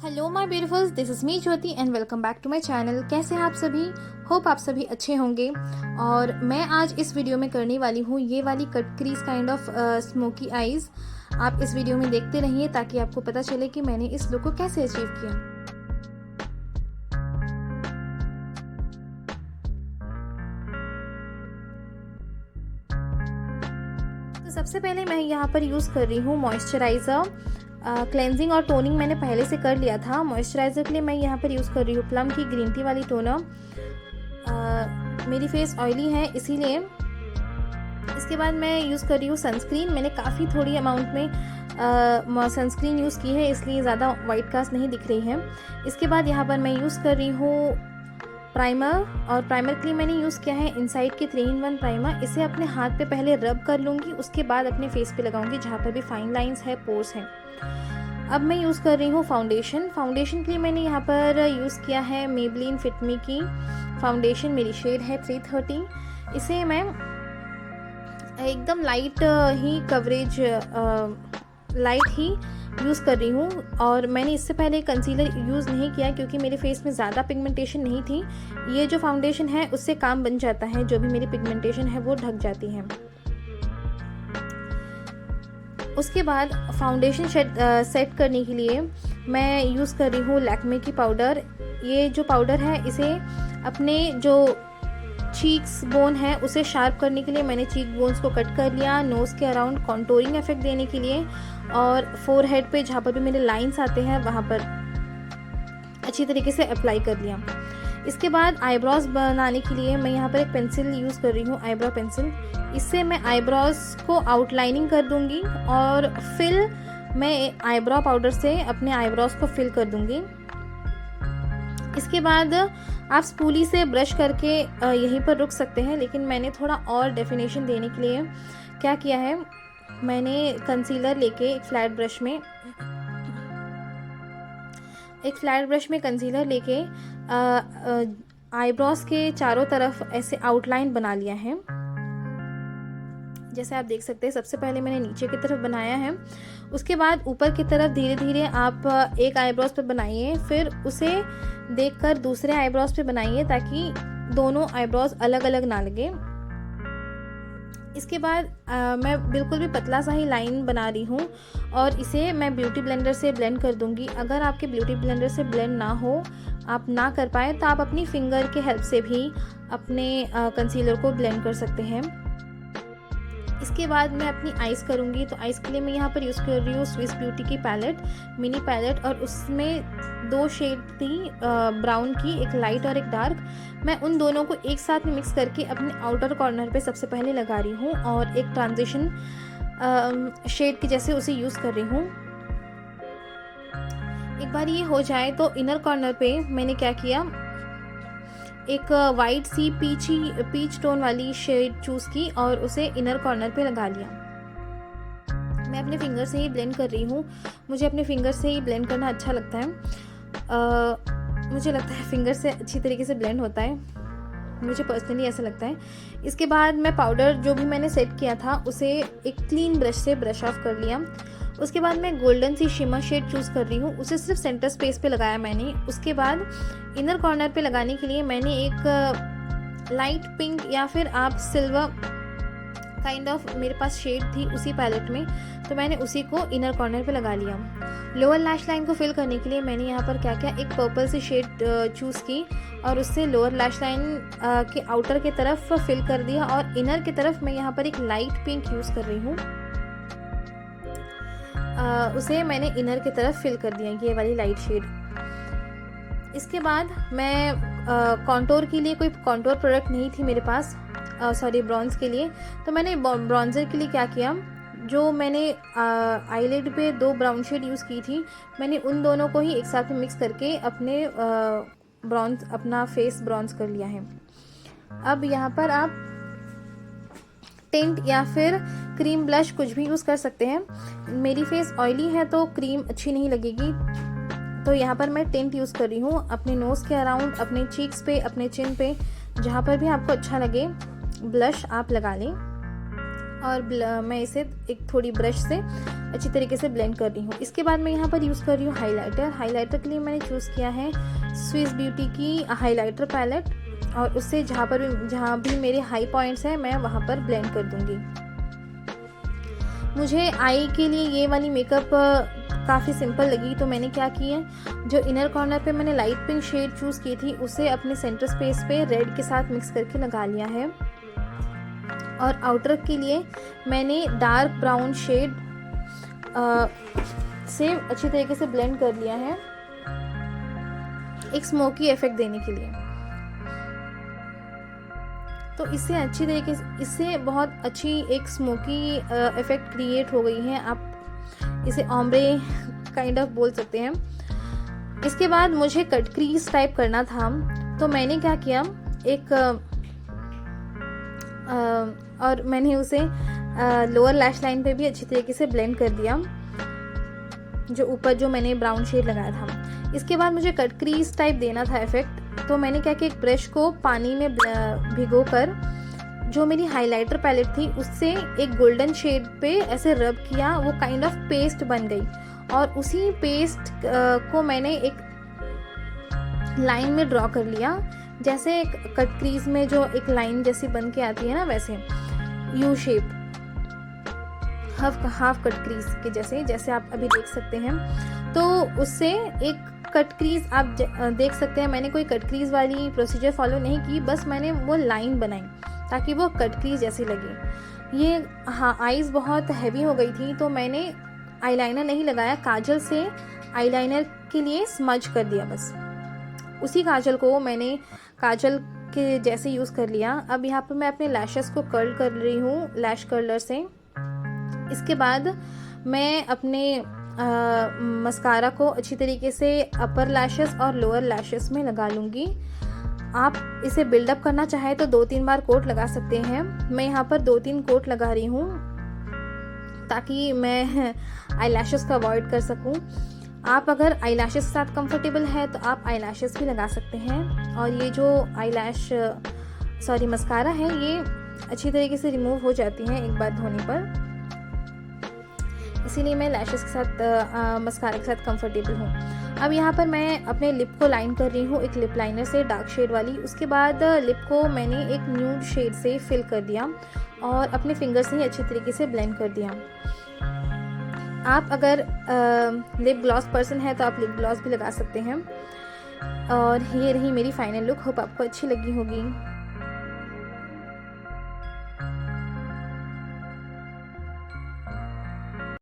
Hello my beautifuls, this is me Jyoti and welcome back to my channel. कैसे हैं आप सभी? होप आप सभी अच्छे होंगे। और मैं आज इस वीडियो में करने वाली हूँ ये वाली cut crease kind of smoky eyes. आप इस वीडियो में देखते रहिए ताकि आपको पता चले कि मैंने इस लुक को कैसे अचीव किया। तो सबसे पहले मैं यहाँ पर यूज़ कर रही हूँ मॉइस्चराइज़र। क्लेंजिंग और टोनिंग मैंने पहले से कर लिया था। मॉइस्चराइज़र के लिए मैं यहाँ पर यूज़ कर रही हूँ प्लम की ग्रीन टी वाली टोनर। मेरी फेस ऑयली है इसीलिए। इसके बाद मैं यूज़ कर रही हूँ सनस्क्रीन। मैंने काफ़ी थोड़ी अमाउंट में सनस्क्रीन यूज़ की है, इसलिए ज़्यादा वाइट कास्ट नहीं दिख रही है। इसके बाद यहाँ पर मैं यूज़ कर रही हूँ प्राइमर, और प्राइमर के लिए मैंने यूज़ किया है इनसाइड के 3-in-1 प्राइमर। इसे अपने हाथ पे पहले रब कर लूँगी, उसके बाद अपने फेस पे लगाऊंगी जहाँ पर भी फाइन लाइंस है, पोर्स हैं। अब मैं यूज़ कर रही हूँ फाउंडेशन। फाउंडेशन के लिए मैंने यहाँ पर यूज़ किया है मेबलिन फिट मी की फाउंडेशन। मेरी शेड है 330। इसे मैं एकदम लाइट ही कवरेज लाइट ही यूज़ कर रही हूँ। और मैंने इससे पहले कंसीलर यूज़ नहीं किया क्योंकि मेरे फेस में ज़्यादा पिगमेंटेशन नहीं थी। ये जो फाउंडेशन है उससे काम बन जाता है, जो भी मेरी पिगमेंटेशन है वो ढक जाती है। उसके बाद फाउंडेशन सेट करने के लिए मैं यूज़ कर रही हूँ लैक्मे की पाउडर। ये जो पाउडर है इसे अपने जो चीक्स बोन है उसे शार्प करने के लिए मैंने चीक बोन्स को कट कर लिया। नोज़ के अराउंड कॉन्टोरिंग इफेक्ट देने के लिए, और फोरहेड पे जहाँ पर भी मेरे लाइंस आते हैं वहाँ पर अच्छी तरीके से अप्लाई कर लिया। इसके बाद आईब्रोज बनाने के लिए मैं यहाँ पर एक पेंसिल यूज़ कर रही हूँ, आईब्रो पेंसिल। इससे मैं आईब्रोज को आउटलाइनिंग कर दूँगी और फिल मैं आईब्रो पाउडर से अपने आईब्रोज को फिल कर दूँगी। इसके बाद आप स्पूली से ब्रश करके यहीं पर रुक सकते हैं, लेकिन मैंने थोड़ा और डेफिनेशन देने के लिए क्या किया है, मैंने कंसीलर लेके एक फ्लैट ब्रश में कंसीलर लेके आईब्रोज के चारों तरफ ऐसे आउटलाइन बना लिया है। जैसे आप देख सकते हैं, सबसे पहले मैंने नीचे की तरफ बनाया है, उसके बाद ऊपर की तरफ धीरे धीरे आप एक आईब्रोज पे बनाइए, फिर उसे देखकर दूसरे आईब्रोज पे बनाइए ताकि दोनों आईब्रोज अलग अलग ना लगे। इसके बाद मैं बिल्कुल भी पतला सा ही लाइन बना रही हूँ और इसे मैं ब्यूटी ब्लेंडर से ब्लेंड कर दूंगी। अगर आपके ब्यूटी ब्लेंडर से ब्लेंड ना हो, आप ना कर पाए, तो आप अपनी फिंगर के हेल्प से भी अपने कंसीलर को ब्लेंड कर सकते हैं। इसके बाद मैं अपनी आइज़ करूँगी, तो आइज़ के लिए मैं यहाँ पर यूज़ कर रही हूँ स्विस ब्यूटी की पैलेट, मिनी पैलेट, और उसमें 2 शेड थी ब्राउन की, एक लाइट और एक डार्क। मैं उन दोनों को एक साथ में मिक्स करके अपने आउटर कॉर्नर पे सबसे पहले लगा रही हूँ और एक ट्रांजिशन शेड की जैसे उसे यूज़ कर रही हूँ। एक बार ये हो जाए तो इनर कॉर्नर पे मैंने क्या किया, एक वाइट सी पीच टोन वाली शेड चूज़ की और उसे इनर कॉर्नर पे लगा लिया। मैं अपने फिंगर से ही ब्लेंड कर रही हूँ, मुझे अपने फिंगर से ही ब्लेंड करना अच्छा लगता है। मुझे लगता है फिंगर से अच्छी तरीके से ब्लेंड होता है, मुझे पर्सनली ऐसा लगता है। इसके बाद मैं पाउडर जो भी मैंने सेट किया था उसे एक क्लीन ब्रश से ब्रश ऑफ कर लिया। उसके बाद मैं गोल्डन सी शिमर शेड चूज़ कर रही हूँ, उसे सिर्फ सेंटर स्पेस पे लगाया मैंने। उसके बाद इनर कॉर्नर पे लगाने के लिए मैंने एक लाइट पिंक या फिर आप सिल्वर काइंड ऑफ मेरे पास शेड थी उसी पैलेट में, तो मैंने उसी को इनर कॉर्नर पे लगा लिया। लोअर लैश लाइन को फिल करने के लिए मैंने यहाँ पर क्या किया, एक पर्पल सी शेड चूज़ की और उससे लोअर लैश लाइन के आउटर की तरफ फिल कर दिया, और इनर की तरफ मैं यहाँ पर एक लाइट पिंक यूज़ कर रही हूँ, उसे मैंने इनर की तरफ फिल कर दिया, ये वाली लाइट शेड। इसके बाद मैं कॉन्टोर के लिए कोई कॉन्टोर प्रोडक्ट नहीं थी मेरे पास, ब्रॉन्ज के लिए, तो मैंने ब्रॉन्जर के लिए क्या किया, जो मैंने आईलिड पे 2 ब्राउन शेड यूज़ की थी, मैंने उन दोनों को ही एक साथ में मिक्स करके अपना फेस ब्रॉन्ज कर लिया है। अब यहाँ पर आप टिंट या फिर क्रीम ब्लश कुछ भी यूज़ कर सकते हैं। मेरी फेस ऑयली है तो क्रीम अच्छी नहीं लगेगी, तो यहाँ पर मैं टिंट यूज़ कर रही हूँ अपने नोज़ के अराउंड, अपने चीक्स पे, अपने चिन पे, जहाँ पर भी आपको अच्छा लगे ब्लश आप लगा लें। और मैं इसे एक थोड़ी ब्रश से अच्छी तरीके से ब्लेंड कर रही हूँ। इसके बाद मैं यहाँ पर यूज़ कर रही हूँ हाइलाइटर। हाइलाइटर के लिए मैंने चूज़ किया है स्विस ब्यूटी की हाइलाइटर पैलेट, और उससे जहाँ भी मेरे हाई पॉइंट्स हैं मैं वहाँ पर ब्लेंड कर दूँगी। मुझे आई के लिए ये वाली मेकअप काफ़ी सिंपल लगी, तो मैंने क्या किया, जो इनर कॉर्नर पे मैंने लाइट पिंक शेड चूज़ की थी उसे अपने सेंटर स्पेस पे रेड के साथ मिक्स करके लगा लिया है। और आउटर के लिए मैंने डार्क ब्राउन शेड से अच्छी तरीके से ब्लेंड कर लिया है एक स्मोकी इफेक्ट देने के लिए। तो इससे बहुत अच्छी एक स्मोकी इफेक्ट क्रिएट हो गई है। आप इसे ऑम्ब्रे काइंड ऑफ बोल सकते हैं। इसके बाद मुझे कट क्रीज टाइप करना था, तो मैंने क्या किया, और मैंने उसे लोअर लैश लाइन पे भी अच्छी तरीके से ब्लेंड कर दिया, जो ऊपर जो मैंने ब्राउन शेड लगाया था। इसके बाद मुझे कट क्रीज टाइप देना था इफेक्ट, तो मैंने क्या किया, एक ब्रश को पानी में भिगो कर जो मेरी हाइलाइटर पैलेट थी उससे एक गोल्डन शेड पे ऐसे रब किया, वो काइंड ऑफ पेस्ट बन गई। और उसी पेस्ट को मैंने एक लाइन में ड्रॉ कर लिया, जैसे एक कट क्रीज में जो एक लाइन जैसी बन के आती है ना, वैसे U shape, half cut crease के जैसे आप अभी देख सकते हैं। तो उससे एक कट क्रीज आप देख सकते हैं, मैंने कोई कट क्रीज वाली प्रोसीजर फॉलो नहीं की, बस मैंने वो लाइन बनाई ताकि वो कट क्रीज जैसी लगे। ये आईज बहुत हैवी हो गई थी, तो मैंने आईलाइनर नहीं लगाया, काजल से आईलाइनर के लिए स्मज कर दिया बस। उसी काजल को मैंने काजल के जैसे यूज़ कर लिया। अब यहाँ पर मैं अपने लैशेस को कर्ल कर रही हूँ लैश कर्लर से। इसके बाद मैं अपने मस्कारा को अच्छी तरीके से अपर लैशेस और लोअर लैशेस में लगा लूँगी। आप इसे बिल्डअप करना चाहे तो 2-3 बार कोट लगा सकते हैं। मैं यहाँ पर 2-3 कोट लगा रही हूँ ताकि मैं आई लैशेस को अवॉइड कर सकूँ। आप अगर आई लैशेस के साथ कंफर्टेबल है तो आप आई लैशेस भी लगा सकते हैं। और ये जो मस्कारा है ये अच्छी तरीके से रिमूव हो जाती हैं एक बार धोने पर, इसीलिए मैं लैशेस के साथ मस्कारा के साथ कंफर्टेबल हूँ। अब यहाँ पर मैं अपने लिप को लाइन कर रही हूँ एक लिप लाइनर से डार्क शेड वाली। उसके बाद लिप को मैंने एक न्यूड शेड से फिल कर दिया और अपने फिंगर से ही अच्छी तरीके से ब्लेंड कर दिया। आप अगर लिप ग्लॉस पर्सन है तो आप लिप ग्लॉस भी लगा सकते हैं। और ये रही मेरी फाइनल लुक। होप आपको अच्छी लगी होगी।